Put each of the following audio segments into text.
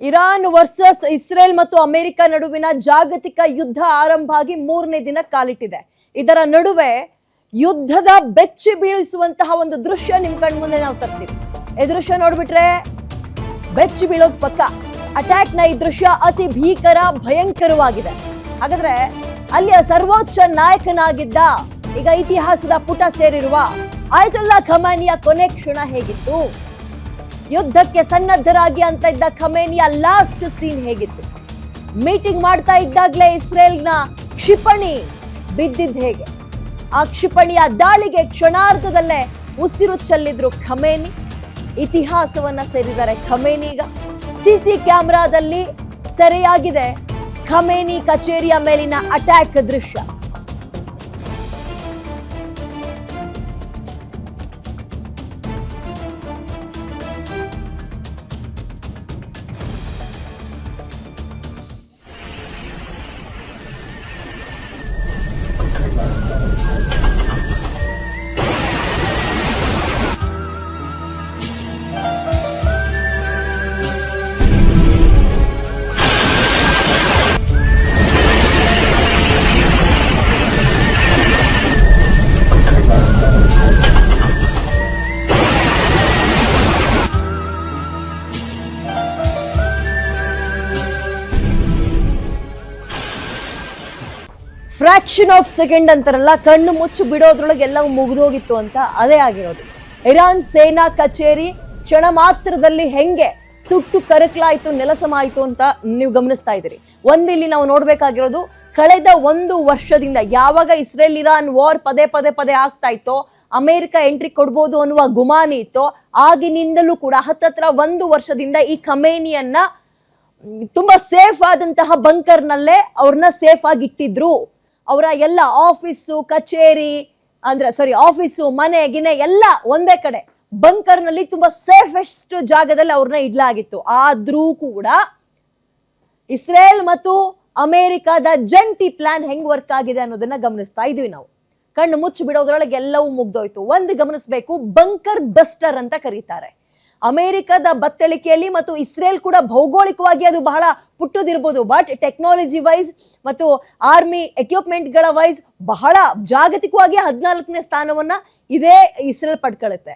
Iran versus Israel ಮತ್ತು America ನಡುವಿನ ಜಾಗತಿಕ ಯುದ್ಧ ಆರಂಭ ಆಗಿ 3ನೇ ದಿನ ಕಾಲಿಟ್ಟಿದೆ. ಇದರ ನಡುವೆ ಯುದ್ಧದ ಬೆಚ್ಚಿ ಬೀಳಿಸುವಂತಹ ಒಂದು ದೃಶ್ಯ ನಿಮ್ ಕಣ್ಮುಂದೆ ನಾವು ತರ್ತೀವಿ. ಈ ದೃಶ್ಯ ನೋಡ್ಬಿಟ್ರೆ ಬೆಚ್ಚಿ ಬೀಳೋದು ಪಕ್ಕ. ಅಟ್ಯಾಕ್ ನ ಈ ದೃಶ್ಯ ಅತಿ ಭೀಕರ ಭಯಂಕರವಾಗಿದೆ. ಹಾಗಾದ್ರೆ ಅಲ್ಲಿಯ ಸರ್ವೋಚ್ಚ ನಾಯಕನಾಗಿದ್ದ ಈಗ ಇತಿಹಾಸದ ಪುಟ ಸೇರಿರುವ ಆಯತುಲ್ಲಾ ಖಮೇನಿಯ ಕೊನೆ ಕ್ಷಣ ಹೇಗಿತ್ತು? ಯುದ್ಧಕ್ಕೆ ಸನ್ನದ್ಧರಾಗಿ ಅಂತ ಇದ್ದ ಖಮೇನಿಯ ಲಾಸ್ಟ್ ಸೀನ್ ಹೇಗಿತ್ತು? ಮೀಟಿಂಗ್ ಮಾಡ್ತಾ ಇದ್ದಾಗಲೇ ಇಸ್ರೇಲ್ನ ಕ್ಷಿಪಣಿ ಬಿದ್ದಿದ್ದು ಹೇಗೆ? ಆ ಕ್ಷಿಪಣಿಯ ದಾಳಿಗೆ ಕ್ಷಣಾರ್ಧದಲ್ಲೇ ಉಸಿರು ಚೆಲ್ಲಿದ್ರು ಖಮೇನಿ. ಇತಿಹಾಸವನ್ನ ಸೇರಿದ್ದಾರೆ ಖಮೇನಿ. ಈಗ ಸಿಸಿ ಕ್ಯಾಮೆರಾದಲ್ಲಿ ಸೆರೆಯಾಗಿದೆ ಖಮೇನಿ ಕಚೇರಿಯ ಮೇಲಿನ ಅಟ್ಯಾಕ್ ದೃಶ್ಯ. ಫ್ರಾಕ್ಷನ್ ಆಫ್ ಸೆಕೆಂಡ್ ಅಂತಾರಲ್ಲ, ಕಣ್ಣು ಮುಚ್ಚು ಬಿಡೋದ್ರೊಳಗೆ ಎಲ್ಲವೂ ಮುಗಿದೋಗಿತ್ತು ಅಂತ ಅದೇ ಆಗಿರೋದು. ಇರಾನ್ ಸೇನಾ ಕಚೇರಿ ಕ್ಷಣ ಮಾತ್ರದಲ್ಲಿ ಹೆಂಗೆ ಸುಟ್ಟು ಕರಕಲಾಯ್ತು, ನೆಲಸಮಾಯಿತು ಅಂತ ನೀವು ಗಮನಿಸ್ತಾ ಇದ್ದೀರಿ. ಇಲ್ಲಿ ನಾವು ನೋಡ್ಬೇಕಾಗಿರೋದು, ಕಳೆದ 1 ವರ್ಷದಿಂದ ಯಾವಾಗ ಇಸ್ರೇಲ್ ಇರಾನ್ ವಾರ್ ಪದೇ ಆಗ್ತಾ ಇತ್ತೋ, ಅಮೆರಿಕ ಎಂಟ್ರಿ ಕೊಡ್ಬೋದು ಅನ್ನುವ ಗುಮಾನಿ ಇತ್ತೋ, ಆಗಿನಿಂದಲೂ ಕೂಡ ಹತ್ತತ್ರ 1 ವರ್ಷದಿಂದ ಈ ಖಮೇನಿಯನ್ನ ತುಂಬಾ ಸೇಫ್ ಆದಂತಹ ಬಂಕರ್ನಲ್ಲೇ ಅವ್ರನ್ನ ಸೇಫ್ ಆಗಿ ಇಟ್ಟಿದ್ರು. ಅವರ ಎಲ್ಲ ಆಫೀಸು ಕಚೇರಿ ಆಫೀಸು ಮನೆ ಗಿನೆ ಎಲ್ಲ ಒಂದೇ ಕಡೆ ಬಂಕರ್ನಲ್ಲಿ ತುಂಬಾ ಸೇಫೆಸ್ಟ್ ಜಾಗದಲ್ಲಿ ಅವ್ರನ್ನ ಇಡ್ಲಾಗಿತ್ತು. ಆದ್ರೂ ಕೂಡ ಇಸ್ರೇಲ್ ಮತ್ತು ಅಮೆರಿಕದ ಜಂಟಿ ಪ್ಲಾನ್ ಹೆಂಗ್ ವರ್ಕ್ ಆಗಿದೆ ಅನ್ನೋದನ್ನ ಗಮನಿಸ್ತಾ ಇದೀವಿ ನಾವು. ಕಣ್ಣು ಮುಚ್ಚಿ ಬಿಡೋದ್ರೊಳಗೆ ಎಲ್ಲವೂ ಮುಗ್ದೋಯ್ತು. ಒಂದು ಗಮನಿಸಬೇಕು, ಬಂಕರ್ ಬಸ್ಟರ್ ಅಂತ ಕರೀತಾರೆ. ಅಮೆರಿಕದ ಬತ್ತಳಿಕೆಯಲ್ಲಿ ಮತ್ತು ಇಸ್ರೇಲ್ ಕೂಡ ಭೌಗೋಳಿಕವಾಗಿ ಅದು ಬಹಳ ಪುಟ್ಟದಿರ್ಬೋದು, ಬಟ್ ಟೆಕ್ನಾಲಜಿ ವೈಸ್ ಮತ್ತು ಆರ್ಮಿ ಎಕ್ವಿಪ್ಮೆಂಟ್ ಗಳ ವೈಸ್ ಬಹಳ ಜಾಗತಿಕವಾಗಿ 14ನೇ ಸ್ಥಾನವನ್ನ ಇದೇ ಇಸ್ರೇಲ್ ಪಡ್ಕೊಳ್ಳುತ್ತೆ.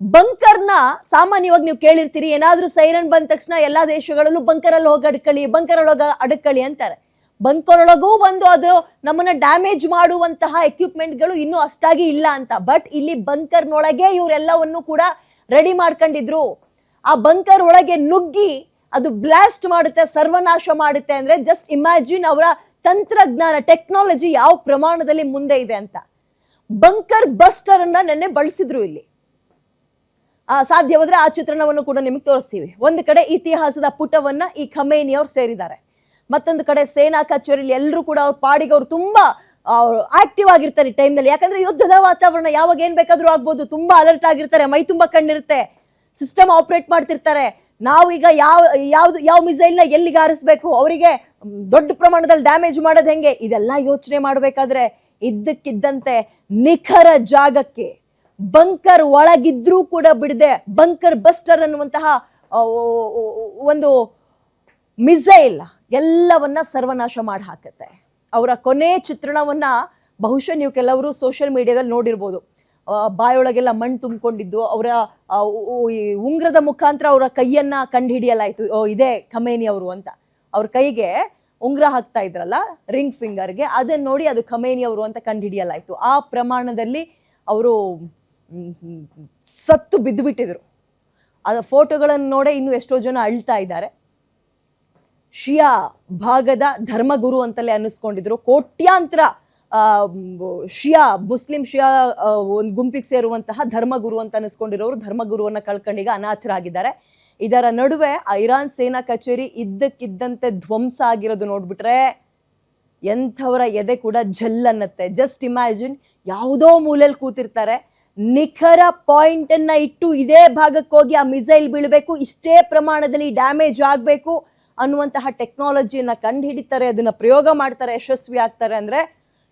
ಬಂಕರ್ನ ಸಾಮಾನ್ಯವಾಗಿ ನೀವು ಕೇಳಿರ್ತೀರಿ, ಏನಾದ್ರೂ ಸೈರನ್ ಬಂದ ತಕ್ಷಣ ಎಲ್ಲಾ ದೇಶಗಳಲ್ಲೂ ಬಂಕರಲ್ಲಿ ಹೋಗಿ ಅಡಕ್ಕಳಿ ಅಂತಾರೆ. ಬಂಕರ್ ಒಳಗೂ ಬಂದು ಅದು ನಮ್ಮನ್ನ ಡ್ಯಾಮೇಜ್ ಮಾಡುವಂತಹ ಎಕ್ವಿಪ್ಮೆಂಟ್ಗಳು ಇನ್ನೂ ಅಷ್ಟಾಗಿ ಇಲ್ಲ ಅಂತ. ಬಟ್ ಇಲ್ಲಿ ಬಂಕರ್ನೊಳಗೆ ಇವರೆಲ್ಲವನ್ನು ಕೂಡ ರೆಡಿ ಮಾಡ್ಕೊಂಡಿದ್ರು. ಆ ಬಂಕರ್ ಒಳಗೆ ನುಗ್ಗಿ ಅದು ಬ್ಲಾಸ್ಟ್ ಮಾಡುತ್ತೆ, ಸರ್ವನಾಶ ಮಾಡುತ್ತೆ ಅಂದ್ರೆ ಜಸ್ಟ್ ಇಮ್ಯಾಜಿನ್ ಅವರ ತಂತ್ರಜ್ಞಾನ ಟೆಕ್ನಾಲಜಿ ಯಾವ ಪ್ರಮಾಣದಲ್ಲಿ ಮುಂದೆ ಇದೆ ಅಂತ. ಬಂಕರ್ ಬಸ್ಟರ್ ಅನ್ನ ನೆನ್ನೆ ಬಳಸಿದ್ರು ಇಲ್ಲಿ. ಸಾಧ್ಯವಾದ್ರೆ ಆ ಚಿತ್ರಣವನ್ನು ಕೂಡ ನಿಮಗೆ ತೋರಿಸ್ತೀವಿ. ಒಂದು ಕಡೆ ಇತಿಹಾಸದ ಪುಟವನ್ನ ಈ ಖಮೇನಿ ಅವ್ರು ಸೇರಿದ್ದಾರೆ, ಮತ್ತೊಂದು ಕಡೆ ಸೇನಾ ಕಚೇರಿಯಲ್ಲಿ ಎಲ್ಲರೂ ಕೂಡ ಅವ್ರ ಪಾಡಿಗೆ ಅವ್ರು ತುಂಬಾ ಆಕ್ಟಿವ್ ಆಗಿರ್ತಾರೆ ಈ ಟೈಮ್ನಲ್ಲಿ. ಯಾಕಂದ್ರೆ ಯುದ್ಧದ ವಾತಾವರಣ, ಯಾವಾಗ ಏನ್ ಬೇಕಾದ್ರೂ ಆಗ್ಬೋದು. ತುಂಬಾ ಅಲರ್ಟ್ ಆಗಿರ್ತಾರೆ, ಮೈ ತುಂಬಾ ಕಣ್ಣಿರುತ್ತೆ, ಸಿಸ್ಟಮ್ ಆಪರೇಟ್ ಮಾಡ್ತಿರ್ತಾರೆ. ನಾವು ಈಗ ಯಾವ ಮಿಸೈಲ್ ನ ಎಲ್ಲಿಗೆ ಹಾರಿಸ್ಬೇಕು, ಅವರಿಗೆ ದೊಡ್ಡ ಪ್ರಮಾಣದಲ್ಲಿ ಡ್ಯಾಮೇಜ್ ಮಾಡೋದು ಹೆಂಗೆ, ಇದೆಲ್ಲ ಯೋಚನೆ ಮಾಡ್ಬೇಕಾದ್ರೆ ಇದ್ದಕ್ಕಿದ್ದಂತೆ ನಿಖರ ಜಾಗಕ್ಕೆ ಬಂಕರ್ ಒಳಗಿದ್ರೂ ಕೂಡ ಬಿಡದೆ ಬಂಕರ್ ಬಸ್ಟರ್ ಅನ್ನುವಂತಹ ಒಂದು ಮಿಸೈಲ್ ಎಲ್ಲವನ್ನ ಸರ್ವನಾಶ ಮಾಡಿ ಹಾಕುತ್ತೆ. ಅವರ ಕೊನೆ ಚಿತ್ರಣವನ್ನ ಬಹುಶಃ ನೀವು ಕೆಲವರು ಸೋಷಿಯಲ್ ಮೀಡಿಯಾದಲ್ಲಿ ನೋಡಿರ್ಬೋದು. ಬಾಯೊಳಗೆಲ್ಲ ಮಣ್ಣು ತುಂಬಿಕೊಂಡಿದ್ದು, ಅವರ ಉಂಗ್ರದ ಮುಖಾಂತರ ಅವರ ಕೈಯನ್ನ ಕಂಡುಹಿಡಿಯಲಾಯಿತು, ಇದೇ ಖಮೇನಿ ಅವರು ಅಂತ. ಅವ್ರ ಕೈಗೆ ಉಂಗ್ರ ಹಾಕ್ತಾ ಇದ್ರಲ್ಲ ರಿಂಗ್ ಫಿಂಗರ್ಗೆ, ಅದನ್ನ ನೋಡಿ ಅದು ಖಮೇನಿ ಅವರು ಅಂತ ಕಂಡುಹಿಡಿಯಲಾಯಿತು. ಆ ಪ್ರಮಾಣದಲ್ಲಿ ಅವರು ಸತ್ತು ಬಿದ್ದು ಬಿಟ್ಟಿದ್ರು. ಅದ ಫೋಟೋಗಳನ್ನು ನೋಡೇ ಇನ್ನು ಎಷ್ಟೋ ಜನ ಅಳ್ತಾ ಇದ್ದಾರೆ. ಶಿಯಾ ಭಾಗದ ಧರ್ಮಗುರು ಅಂತಲೇ ಅನ್ನಿಸ್ಕೊಂಡಿದ್ರು. ಕೋಟ್ಯಾಂತರ ಮುಸ್ಲಿಂ ಶಿಯಾ ಒಂದು ಗುಂಪಿಗೆ ಸೇರುವಂತಹ ಧರ್ಮಗುರು ಅಂತ ಅನ್ನಿಸ್ಕೊಂಡಿರೋರು ಧರ್ಮಗುರುವನ್ನ ಕಳ್ಕೊಂಡೀಗ ಅನಾಥರಾಗಿದ್ದಾರೆ. ಇದರ ನಡುವೆ ಇರಾನ್ ಸೇನಾ ಕಚೇರಿ ಇದ್ದಕ್ಕಿದ್ದಂತೆ ಧ್ವಂಸ ಆಗಿರೋದು ನೋಡ್ಬಿಟ್ರೆ ಎಂಥವರ ಎದೆ ಕೂಡ ಜಲ್ ಅನ್ನತ್ತೆ. ಜಸ್ಟ್ ಇಮ್ಯಾಜಿನ್, ಯಾವುದೋ ಮೂಲೆಯಲ್ಲಿ ಕೂತಿರ್ತಾರೆ, ನಿಖರ ಪಾಯಿಂಟ್ ಅನ್ನ ಇಟ್ಟು ಇದೇ ಭಾಗಕ್ಕೆ ಹೋಗಿ ಆ ಮಿಸೈಲ್ ಬೀಳಬೇಕು, ಇಷ್ಟೇ ಪ್ರಮಾಣದಲ್ಲಿ ಡ್ಯಾಮೇಜ್ ಆಗಬೇಕು ಅನ್ನುವಂತಹ ಟೆಕ್ನಾಲಜಿಯನ್ನ ಕಂಡು ಹಿಡಿತಾರೆ, ಅದನ್ನ ಪ್ರಯೋಗ ಮಾಡ್ತಾರೆ, ಯಶಸ್ವಿ ಆಗ್ತಾರೆ. ಅಂದ್ರೆ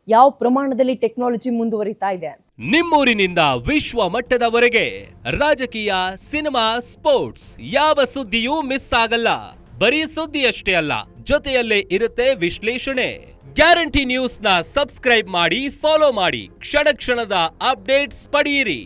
ಯಾವ ಪ್ರಮಾಣದಲ್ಲಿ ಟೆಕ್ನಾಲಜಿ ಮುಂದುವರಿತಾ ಇದೆ. ನಿಮ್ಮೂರಿನಿಂದ ವಿಶ್ವ ಮಟ್ಟದವರೆಗೆ ರಾಜಕೀಯ, ಸಿನಿಮಾ, ಸ್ಪೋರ್ಟ್ಸ್ ಯಾವ ಸುದ್ದಿಯೂ ಮಿಸ್ ಆಗಲ್ಲ. ಬರೀ ಸುದ್ದಿಯಷ್ಟೇ ಅಲ್ಲ, ಜೊತೆಯಲ್ಲೇ ಇರುತ್ತೆ ವಿಶ್ಲೇಷಣೆ. ಗ್ಯಾರಂಟಿ ನ್ಯೂಸ್ ನ ಸಬ್ಸ್ಕ್ರೈಬ್ ಮಾಡಿ, ಫಾಲೋ ಮಾಡಿ, ಕ್ಷಣ ಕ್ಷಣದ ಅಪ್ಡೇಟ್ಸ್ ಪಡೆಯಿರಿ.